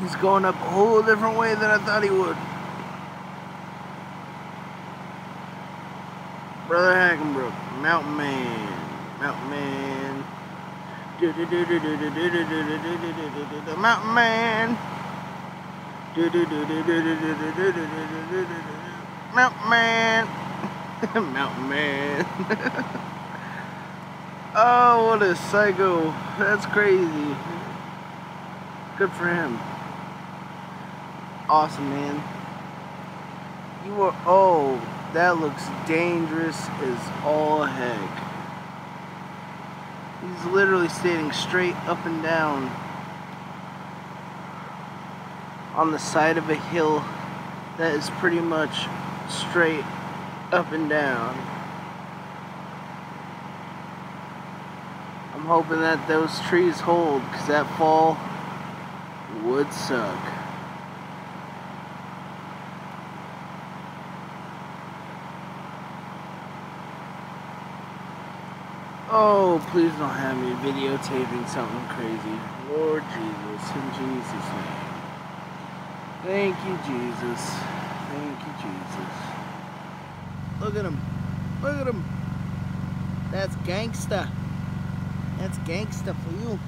He's going up a whole different way than I thought he would. Brother Hackenbrook, Mountain Man. Mountain Man. Mountain Man. Mountain Man. Mountain Man. Oh, what a psycho. That's crazy. Good for him. Awesome, man. You are, oh, that looks dangerous as all heck. He's literally standing straight up and down on the side of a hill that is pretty much straight up and down. I'm hoping that those trees hold, because that fall would suck. Oh, please don't have me videotaping something crazy. Lord Jesus, in Jesus' name. Thank you, Jesus. Thank you, Jesus. Look at him. Look at him. That's gangsta. That's gangsta for you.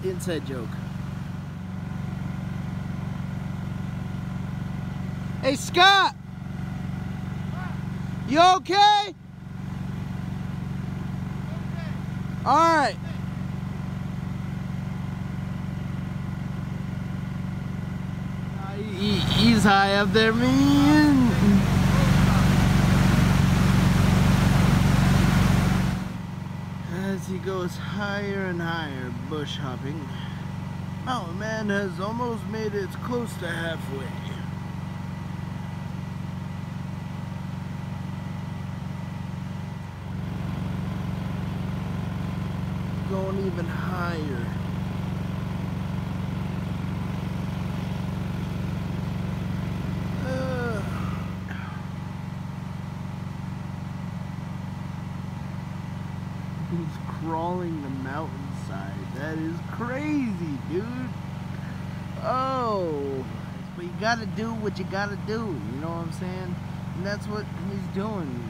Inside joke. Hey, Scott! You okay? Okay. Alright. He's high up there, man. As he goes higher and higher, bush hopping, Mountain Man has almost made it close to halfway. Going even higher. He's crawling the mountainside. That is crazy, dude. Oh, but you gotta do what you gotta do. You know what I'm saying? And that's what he's doing.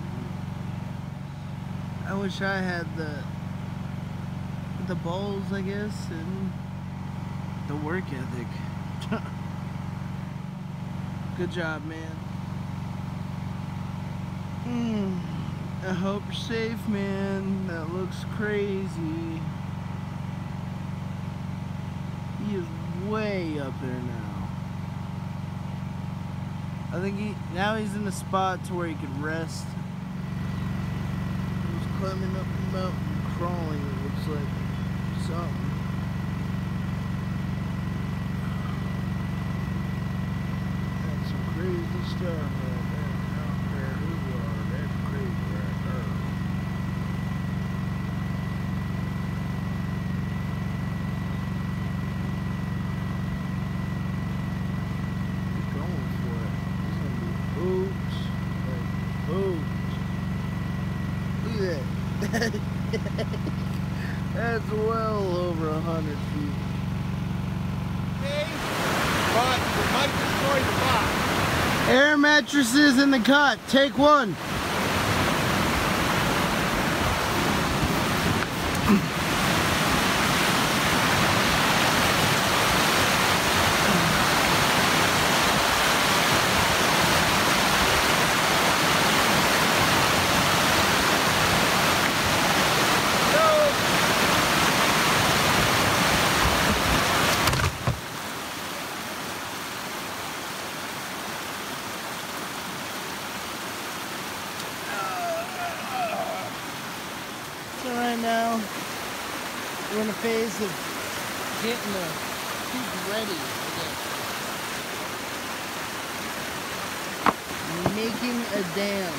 I wish I had the balls, I guess, and the work ethic. Good job, man. I hope you're safe, man. That looks crazy. He is way up there now. I think now he's in a spot to where he can rest. He's climbing up the mountain, crawling, it looks like. Something. That's some crazy stuff right there. I don't care who you are, that's crazy right there. Keep going for it. There's gonna be boots. Like boots. Look at that. That's well over 100 feet. Okay, but we might destroy the box. Air mattresses in the cot. Take one. So right now, we're in a phase of getting the tube ready again. Making a dam.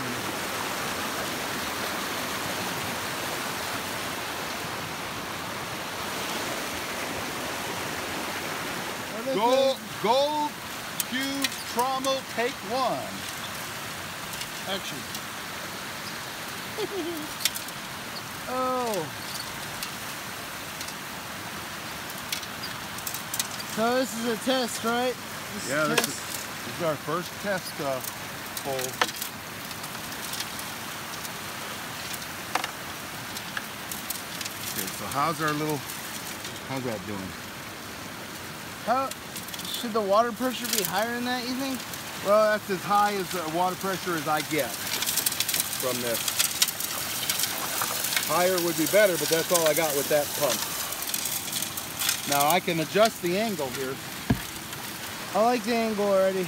Gold Cube Trommel, take one. Action. Oh. So this is a test, right? This is our first test hole. Okay, so how's that doing? How should the water pressure be higher than that, you think? Well, that's as high as water pressure as I get from this. Higher would be better, but that's all I got with that pump. Now I can adjust the angle here. I like the angle already.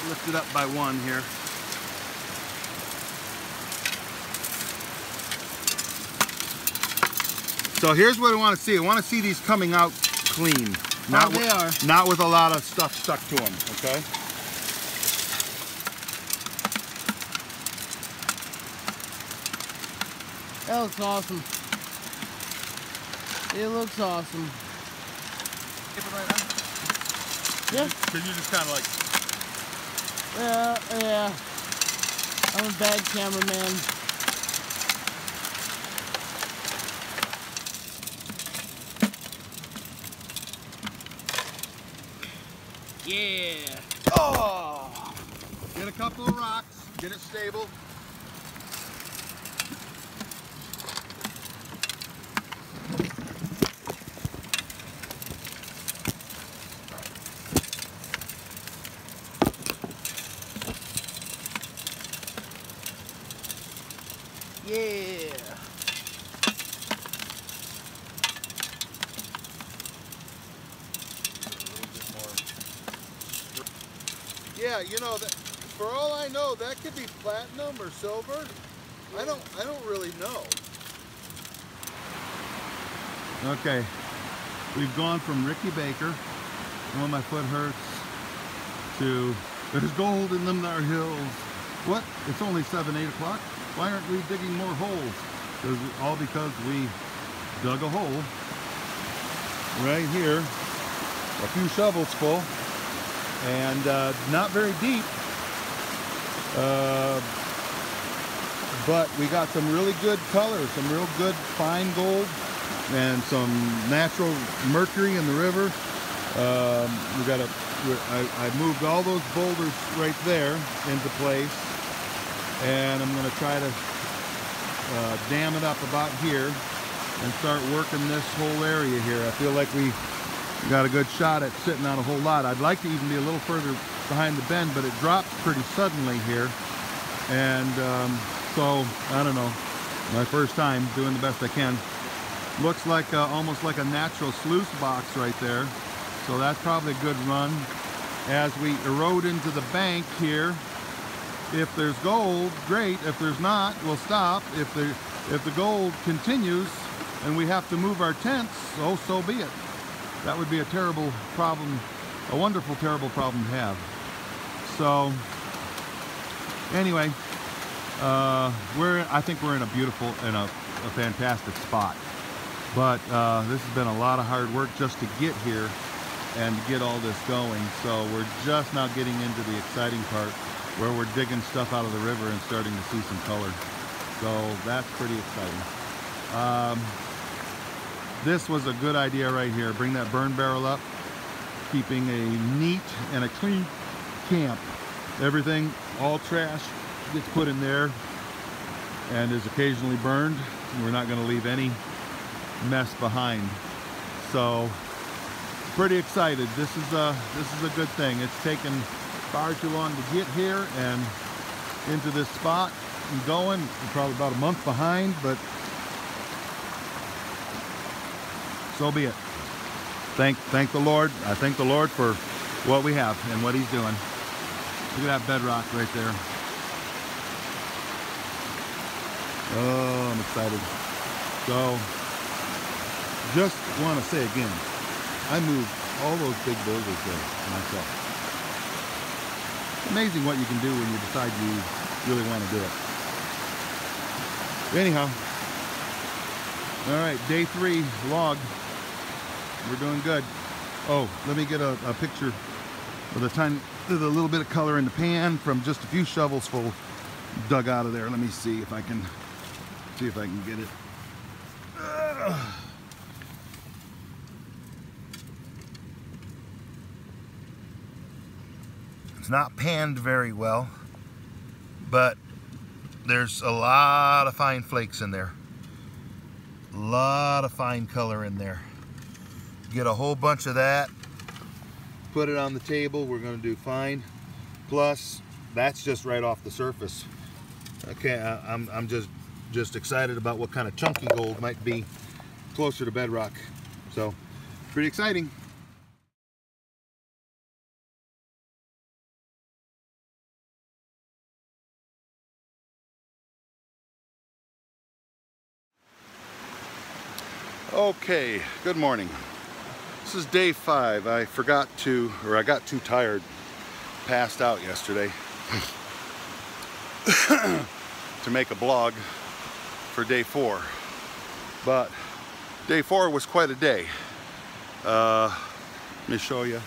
Lift it up by 1 here. So here's what I want to see. I want to see these coming out clean. Not they are. Not with a lot of stuff stuck to them, okay? That looks awesome. It looks awesome. Keep it right now? Yeah. Can you just kind of like... Yeah. I'm a bad cameraman. Yeah. Oh! Get a couple of rocks, get it stable. Yeah. Yeah, you know, that, for all I know, that could be platinum or silver. I don't really know. Okay, we've gone from Ricky Baker, when my foot hurts, to there's gold in them there hills. What? It's only 7, 8 o'clock. Why aren't we digging more holes? All because we dug a hole right here, a few shovels full. And not very deep, but we got some really good colors, some real good fine gold, and some natural mercury in the river. I moved all those boulders right there into place, and I'm going to try to dam it up about here and start working this whole area here. I feel like we got a good shot at sitting on a whole lot. I'd like to even be a little further behind the bend, but it drops pretty suddenly here. And so, I don't know, my first time doing the best I can. Looks like almost like a natural sluice box right there. So that's probably a good run. As we erode into the bank here, if there's gold, great. If there's not, we'll stop. If the gold continues and we have to move our tents, oh, so be it. That would be a terrible problem, a wonderful, terrible problem to have. So, anyway, I think we're in a beautiful and a fantastic spot. But this has been a lot of hard work just to get here and get all this going. So we're just now getting into the exciting part where we're digging stuff out of the river and starting to see some color. So that's pretty exciting. This was a good idea right here. Bring that burn barrel up, keeping a neat and a clean camp. Everything, all trash gets put in there and is occasionally burned. We're not going to leave any mess behind. So pretty excited. This is a good thing. It's taken far too long to get here and into this spot and going. We're probably about a month behind, but so be it. Thank the Lord. I thank the Lord for what we have and what He's doing. Look at that bedrock right there. Oh, I'm excited. So, just want to say again, I moved all those big boulders there myself. Amazing what you can do when you decide you really want to do it. Anyhow, all right, day 3 log. We're doing good. Oh, let me get a picture with a little bit of color in the pan from just a few shovels full dug out of there. Let me see if I can get it. not panned very well, but there's a lot of fine flakes in there. A lot of fine color in there. Get a whole bunch of that, put it on the table, we're going to do fine. Plus, that's just right off the surface. Okay, I'm just excited about what kind of chunky gold might be closer to bedrock. So, pretty exciting. Okay, good morning. This is day 5. I got too tired, passed out yesterday to make a blog for day 4. But day 4 was quite a day. Let me show you.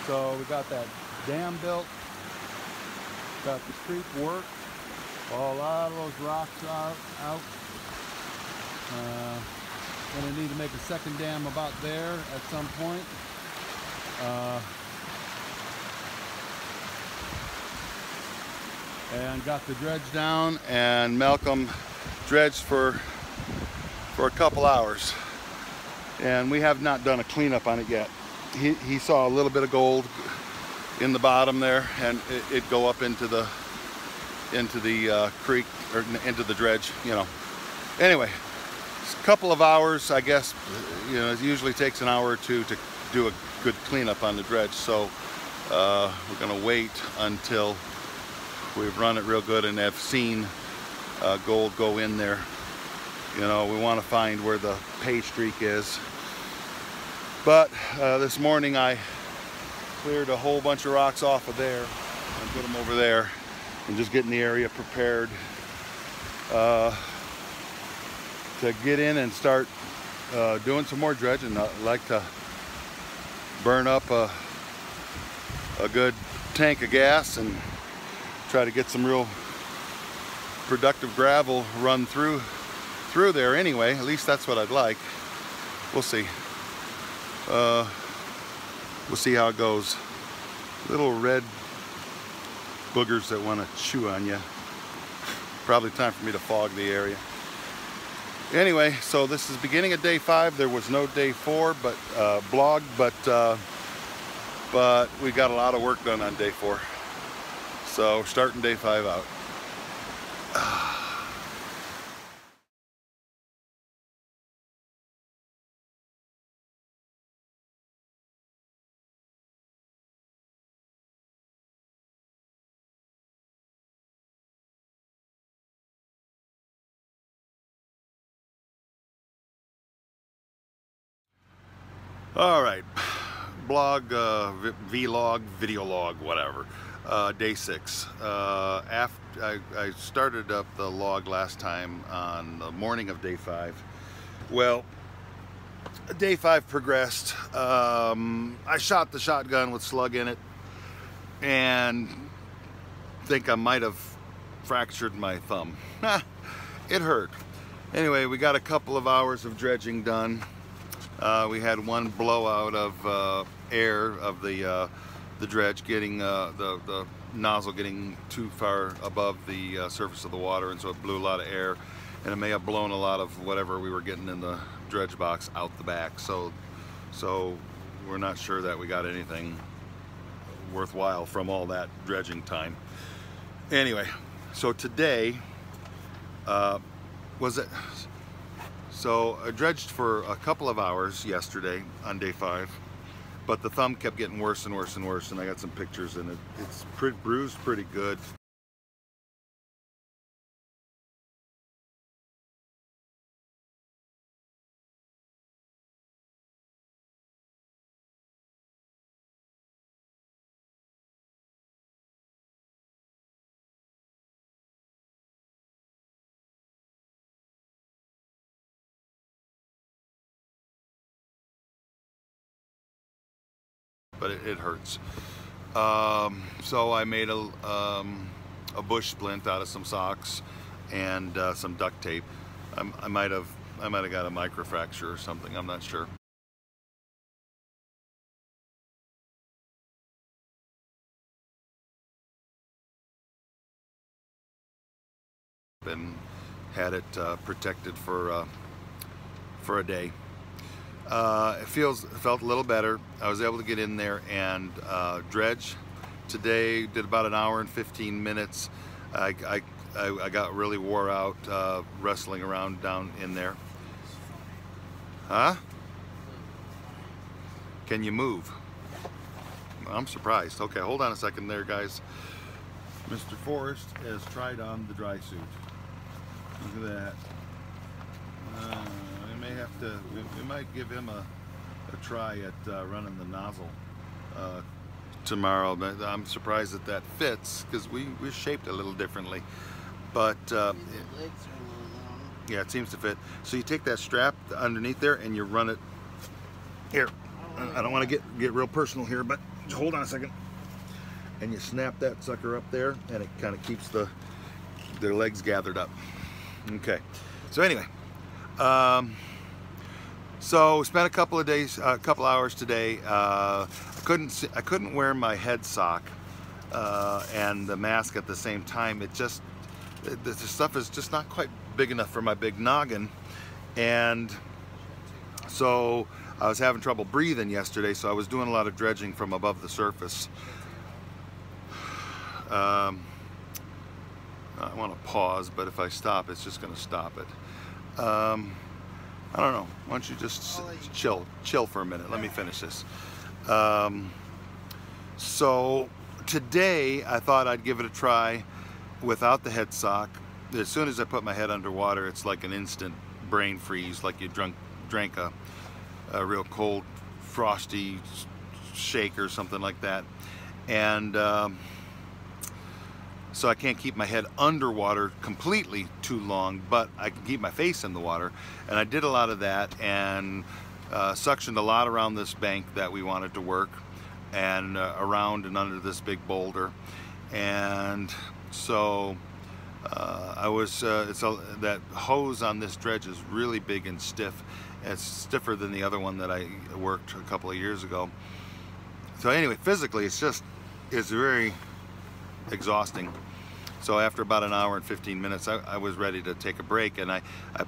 So we got that dam built, got the creek worked, a lot of those rocks out. Gonna need to make a second dam about there at some point. And got the dredge down, and Malcolm dredged for a couple hours, and we have not done a cleanup on it yet. He saw a little bit of gold in the bottom there, and it go up into the creek, or into the dredge, you know. Anyway, a couple of hours, I guess. You know, it usually takes an hour or two to do a good cleanup on the dredge, so we're gonna wait until we've run it real good and have seen gold go in there. You know, we want to find where the pay streak is. But this morning I cleared a whole bunch of rocks off of there and put them over there, and just getting the area prepared to get in and start doing some more dredging. I'd like to burn up a good tank of gas and try to get some real productive gravel run through there anyway. At least that's what I'd like. We'll see. We'll see how it goes. Little red boogers that want to chew on you. Probably time for me to fog the area. Anyway, so this is beginning of day 5. There was no day 4 blog, but we got a lot of work done on day 4. So starting day 5 out. All right, blog, vlog, video log, whatever. Day 6. I started up the log last time on the morning of day 5. Well, day 5 progressed. I shot the shotgun with slug in it, and think I might have fractured my thumb. It hurt. Anyway, we got a couple of hours of dredging done. We had one blowout of air of the dredge, getting the nozzle getting too far above the surface of the water, and so it blew a lot of air, and it may have blown a lot of whatever we were getting in the dredge box out the back. So we're not sure that we got anything worthwhile from all that dredging time. Anyway, so today So I dredged for a couple of hours yesterday on day 5, but the thumb kept getting worse and worse and worse, and I got some pictures, and it's bruised pretty good. But it hurts. So I made a bush splint out of some socks and some duct tape. I might have got a microfracture or something, I'm not sure. and had it protected for a day. It felt a little better. I was able to get in there and dredge today. Did about an hour and 15 minutes. I got really wore out wrestling around down in there. Huh? Can you move? I'm surprised. Okay, hold on a second there, guys. Mr. Forrest has tried on the dry suit. Look at that. We might give him a try at running the nozzle tomorrow, but I'm surprised that fits because we shaped it a little differently. But yeah, it seems to fit. So you take that strap underneath there and you run it here. I don't want to get real personal here, but hold on a second. And you snap that sucker up there, and it kind of keeps their legs gathered up. Okay. So anyway, so spent a couple hours today. I couldn't wear my head sock and the mask at the same time. The stuff is just not quite big enough for my big noggin, and so I was having trouble breathing yesterday. So I was doing a lot of dredging from above the surface. I want to pause, but if I stop, it's just going to stop it. I don't know. Why don't you just chill for a minute? Let me finish this. So today I thought I'd give it a try without the head sock. As soon as I put my head underwater, it's like an instant brain freeze, like you drank a real cold, frosty shake or something like that. And so I can't keep my head underwater completely too long, but I can keep my face in the water. And I did a lot of that and suctioned a lot around this bank that we wanted to work, and around and under this big boulder. And so that hose on this dredge is really big and stiff. It's stiffer than the other one that I worked a couple of years ago. So anyway, physically it's very exhausting. So after about an hour and 15 minutes, I was ready to take a break, and I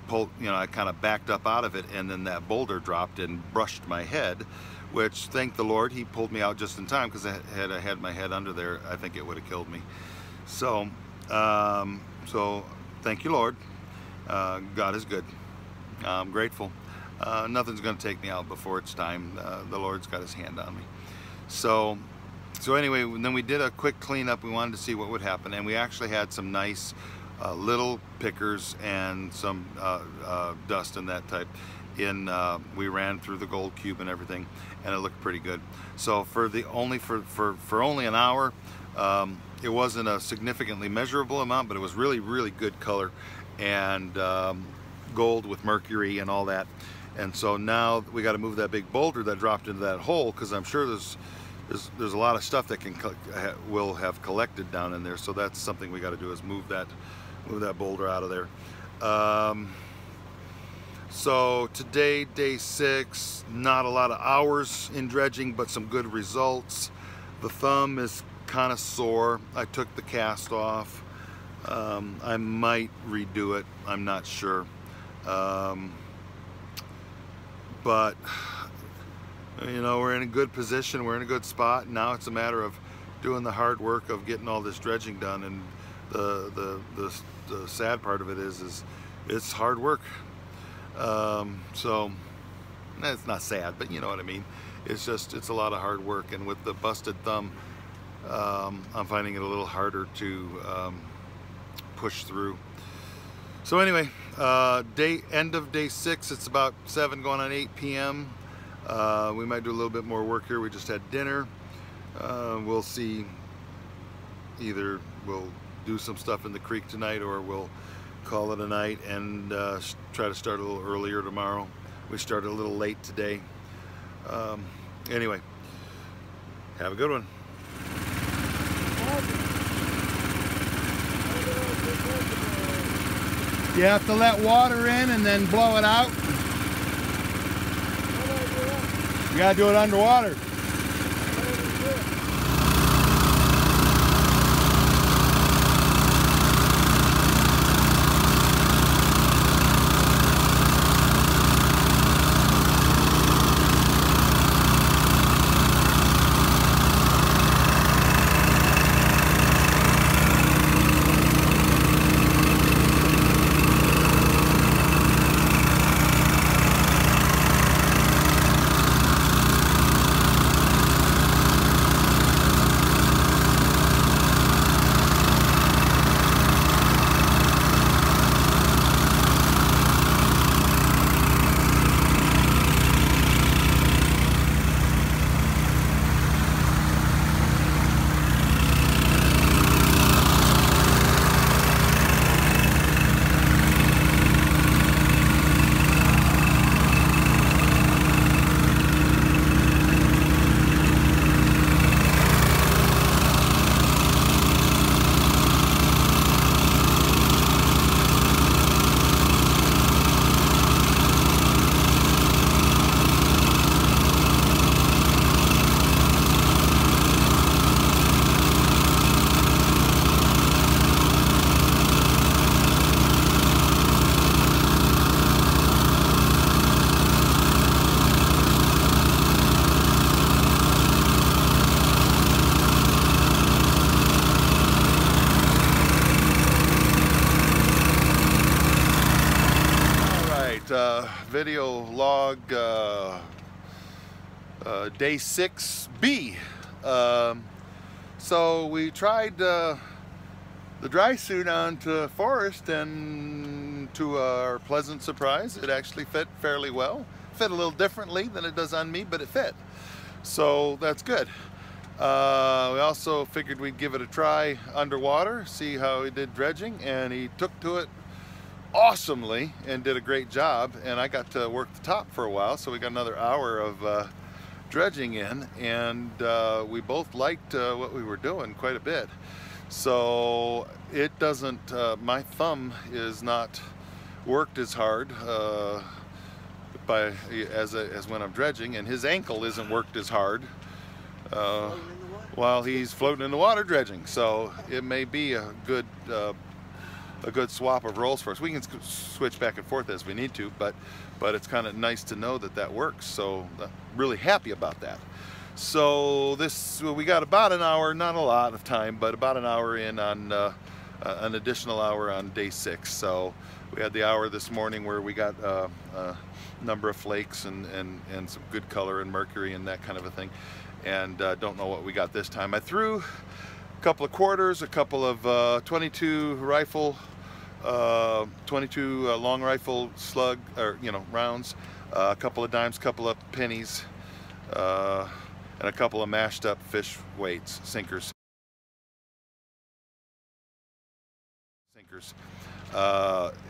pulled, I kind of backed up out of it, and then that boulder dropped and brushed my head, which, thank the Lord, he pulled me out just in time, because had I had my head under there, I think it would have killed me. So, so thank you, Lord. God is good. I'm grateful. Nothing's going to take me out before it's time. The Lord's got his hand on me. So anyway, then we did a quick cleanup. We wanted to see what would happen, and we actually had some nice little pickers and some dust and that type. We ran through the gold cube and everything, and it looked pretty good. So for only an hour, it wasn't a significantly measurable amount, but it was really, really good color, and gold with mercury and all that. And so now we got to move that big boulder that dropped into that hole, because I'm sure there's a lot of stuff that will have collected down in there. So that's something we got to do, is move that boulder out of there. So today, day 6, not a lot of hours in dredging, but some good results. The thumb is kind of sore. I took the cast off. I might redo it. I'm not sure. But we're in a good position, we're in a good spot. Now it's a matter of doing the hard work of getting all this dredging done, and the sad part of it is it's hard work. So it's not sad, but you know what I mean. It's a lot of hard work, and with the busted thumb, I'm finding it a little harder to push through. So anyway, end of day 6, it's about 7 going on 8 p.m. We might do a little bit more work here. We just had dinner. We'll see. Either we'll do some stuff in the creek tonight, or we'll call it a night and try to start a little earlier tomorrow. We started a little late today. Anyway, have a good one. You have to let water in and then blow it out. You gotta do it underwater. video log day 6B. So we tried the dry suit onto Forrest, and to our pleasant surprise, it actually fit fairly well. Fit a little differently than it does on me, but it fit. So that's good. We also figured we'd give it a try underwater, see how he did dredging, and he took to it awesomely and did a great job. And I got to work the top for a while, so we got another hour of dredging in, and we both liked what we were doing quite a bit. So it doesn't, my thumb is not worked as hard as when I'm dredging, and his ankle isn't worked as hard while he's floating in the water dredging. So it may be a good swap of roles for us. We can switch back and forth as we need to, but it's kind of nice to know that that works. So I'm really happy about that. So we got about an hour, not a lot of time, but about an hour in on an additional hour on day 6. So we had the hour this morning where we got a number of flakes and some good color and mercury and that kind of a thing. And don't know what we got this time. I threw a couple of quarters, a couple of 22 rifle, 22 long rifle slug, or rounds, a couple of dimes, couple of pennies, and a couple of mashed up fish weights, sinkers,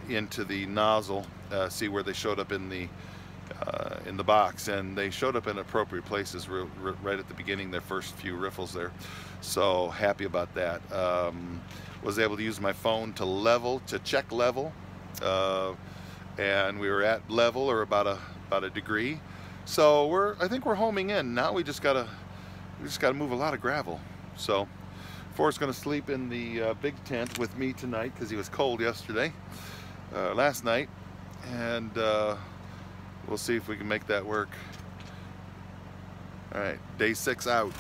into the nozzle. See where they showed up in the box, and they showed up in appropriate places right at the beginning, their first few riffles there. So happy about that. Was able to use my phone to check level, and we were at level, or about a degree. So I think we're homing in now. We just gotta move a lot of gravel. So Forrest's gonna sleep in the big tent with me tonight because he was cold yesterday, last night, and we'll see if we can make that work. All right, day 6 out.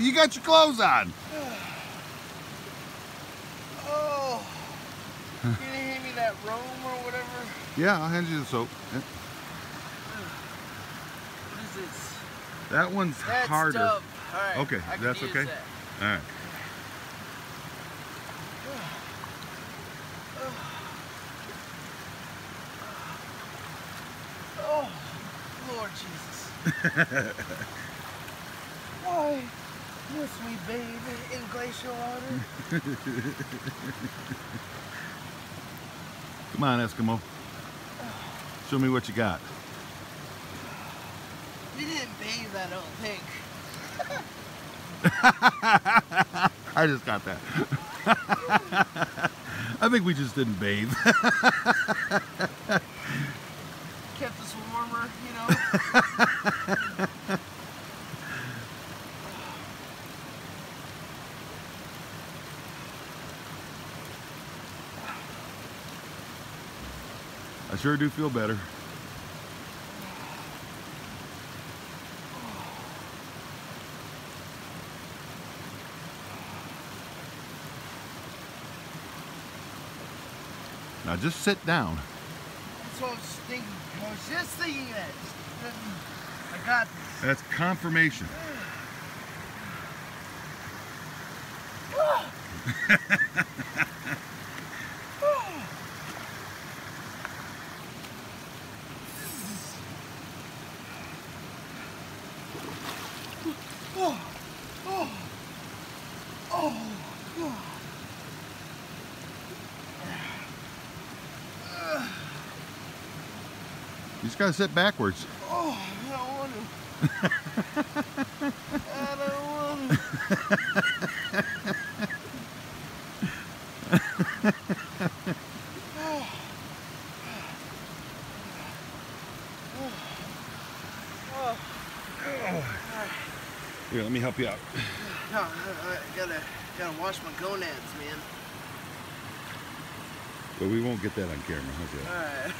You got your clothes on. Oh. Can you hand me that Rome or whatever? Yeah, I'll hand you the soap. Yeah. What is this? That one's That's harder. Dove. All right. Okay, I can that's use okay. that. All right. Oh, Lord Jesus. Why must we bathe in glacial water? Come on, Eskimo. Show me what you got. We didn't bathe, I don't think. I just got that. I think we just didn't bathe. Kept us warmer, you know. I sure do feel better. Now just sit down. That's what I was thinking. I was just thinking that. I got this. That's confirmation. You just gotta sit backwards. Oh, I don't want to. I don't want to. Here, let me help you out. No, I gotta wash my gonads, man. But we won't get that on camera. How's that? All right.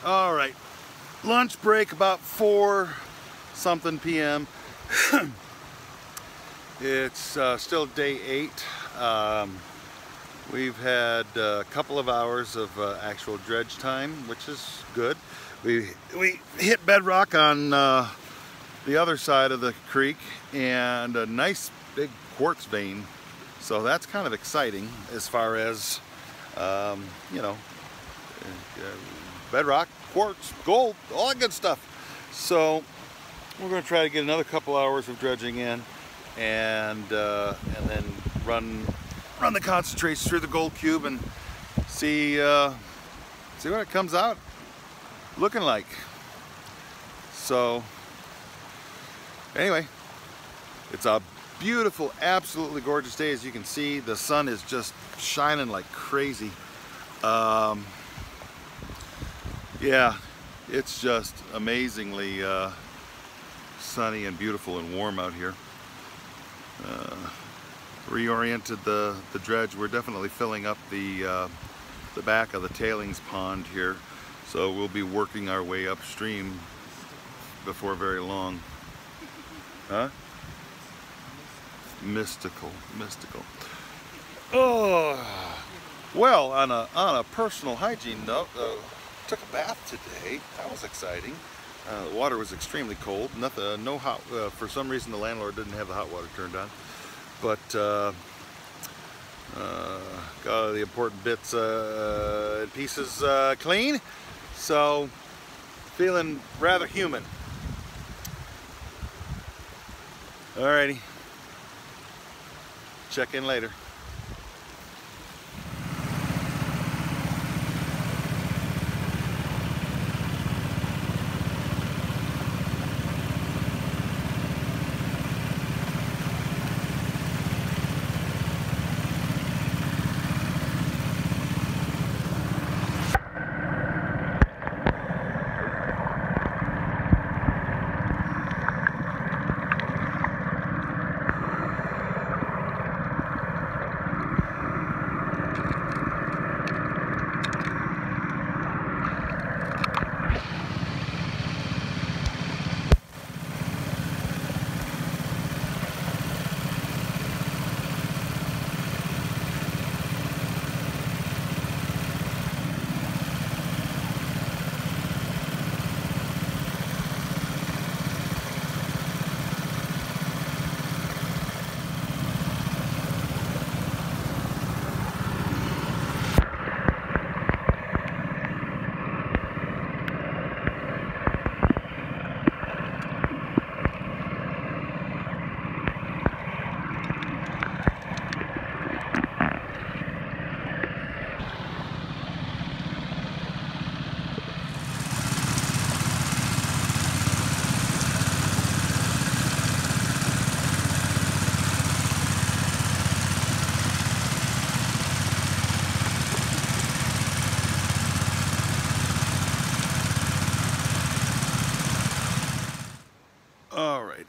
All right, lunch break about 4 something p.m. It's still day 8. We've had a couple of hours of actual dredge time, which is good. We hit bedrock on the other side of the creek and a nice big quartz vein, so that's kind of exciting as far as you know, bedrock, quartz, gold, all that good stuff. So we're going to try to get another couple hours of dredging in, and then run the concentrates through the gold cube and see what it comes out looking like. So anyway, it's a beautiful, absolutely gorgeous day. As you can see, the sun is just shining like crazy. Yeah, it's just amazingly sunny and beautiful and warm out here. Reoriented the dredge. We're definitely filling up the back of the tailings pond here, so we'll be working our way upstream before very long. Huh? Mystical. Oh, well, on a personal hygiene note, took a bath today. That was exciting. The water was extremely cold. Nothing, no hot. For some reason, the landlord didn't have the hot water turned on. But got all the important bits and pieces clean. So feeling rather human. Alrighty. Check in later.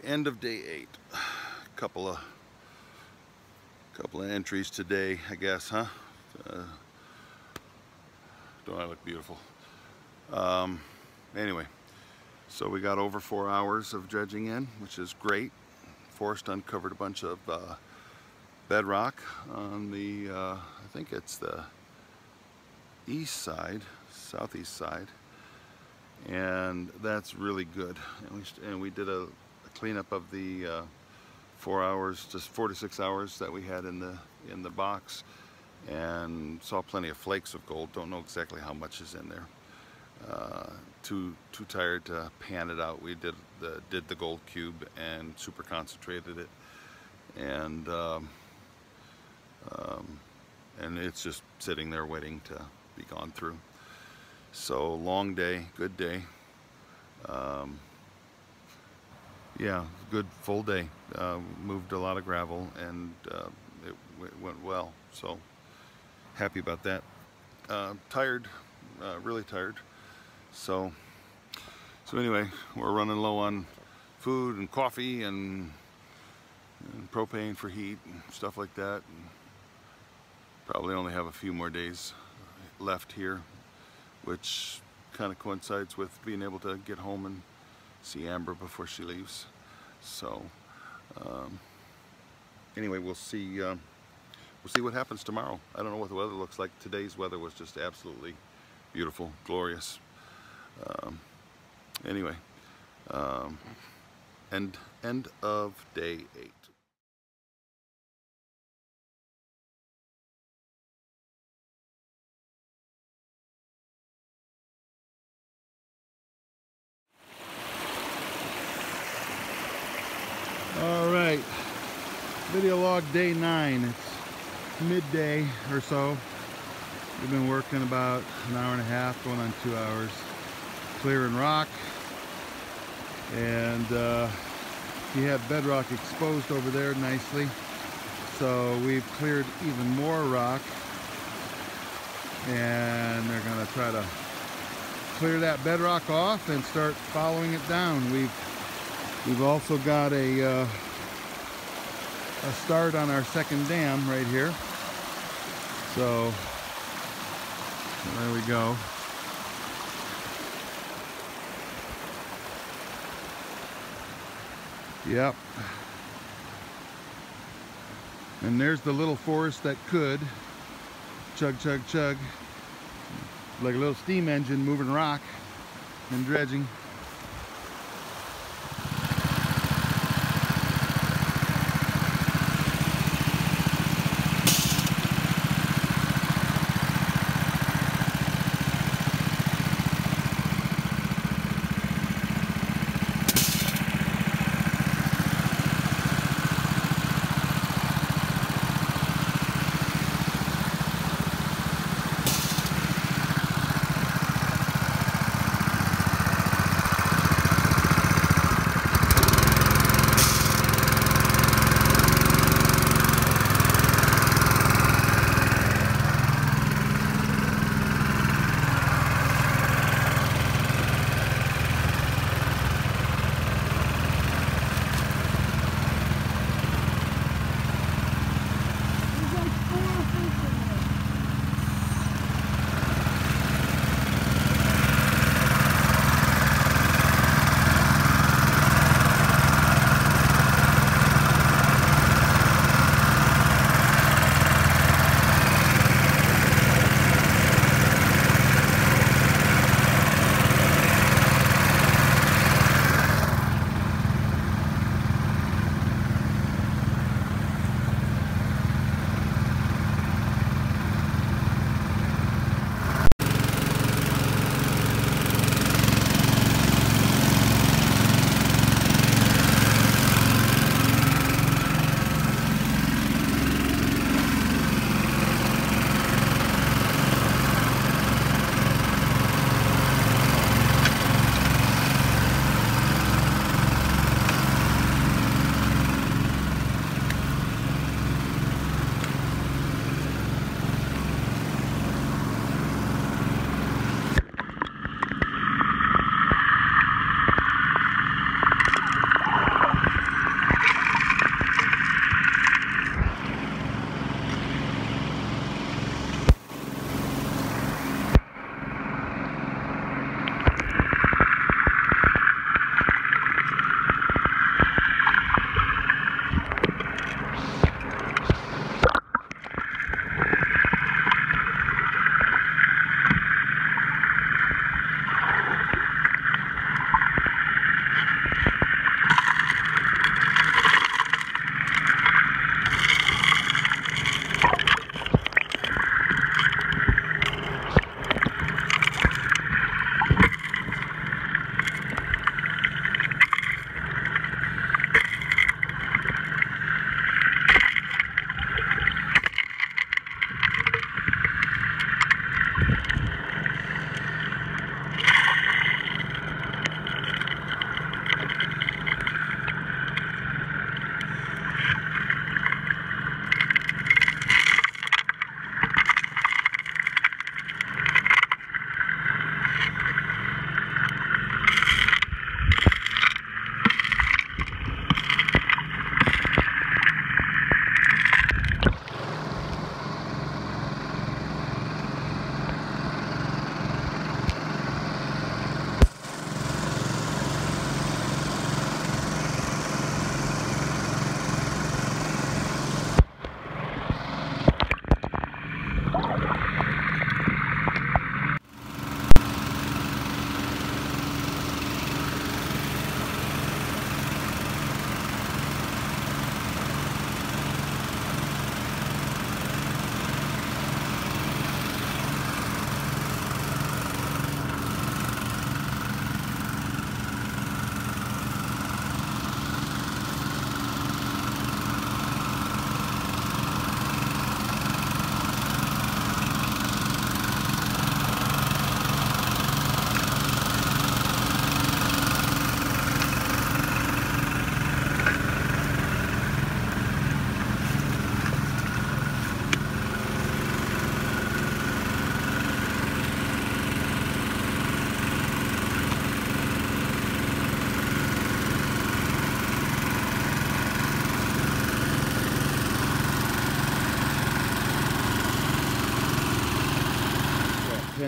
End of day 8. Couple of entries today, I guess, huh? Don't I look beautiful? Anyway, so we got over 4 hours of dredging in, which is great. Forrest uncovered a bunch of bedrock on the, I think it's the east side, southeast side, and that's really good. And we did a cleanup of the 4 hours, just 4 to 6 hours that we had in the box, and saw plenty of flakes of gold. Don't know exactly how much is in there. Too tired to pan it out. We did the gold cube and super concentrated it, and it's just sitting there waiting to be gone through. So long day, good day. Yeah, good full day. Moved a lot of gravel, and it went well. So happy about that. Tired, really tired. So anyway, we're running low on food and coffee and propane for heat and stuff like that. And probably only have a few more days left here, which kind of coincides with being able to get home and see Amber before she leaves. So anyway, we'll see what happens tomorrow. I don't know what the weather looks like. Today's weather was just absolutely beautiful, glorious. Anyway, end of day 8. All right, video log day 9. It's midday or so. We've been working about an hour and a half, going on 2 hours, clearing rock. And you have bedrock exposed over there nicely. So we've cleared even more rock. And they're gonna try to clear that bedrock off and start following it down. We've also got a start on our second dam right here. So there we go. Yep. And there's the little forest that could chug, chug, chug, like a little steam engine moving rock and dredging.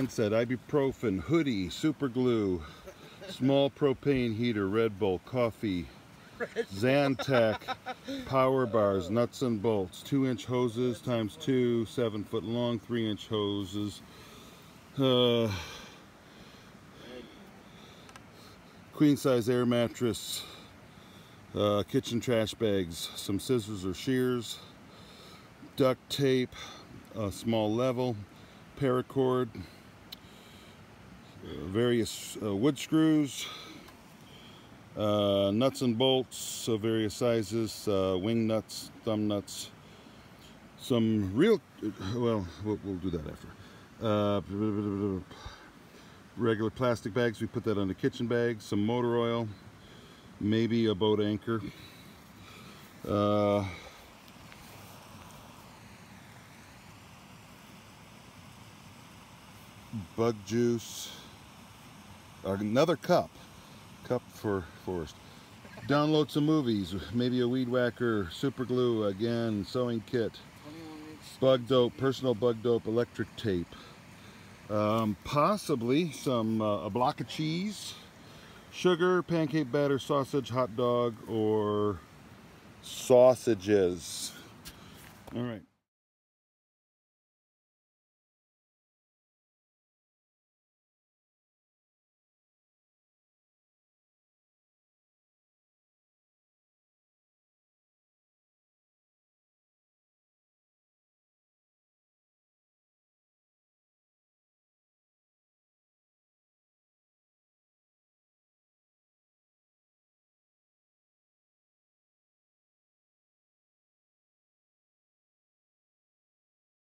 handset, ibuprofen, hoodie, super glue, small propane heater, Red Bull, coffee, Zantac, power bars, nuts and bolts, 2-inch hoses times 2, 7 foot long, 3-inch hoses, queen size air mattress, kitchen trash bags, some scissors or shears, duct tape, a small level, paracord, various wood screws, nuts and bolts of various sizes, wing nuts, thumb nuts, some real, well, we'll do that after. Regular plastic bags, we put that on the kitchen bags, some motor oil, maybe a boat anchor, bug juice, another cup for Forrest. Download some movies, maybe a weed whacker, super glue, again, sewing kit, bug dope, personal bug dope, electric tape, possibly some a block of cheese, sugar, pancake batter, sausage, hot dog, or sausages. All right.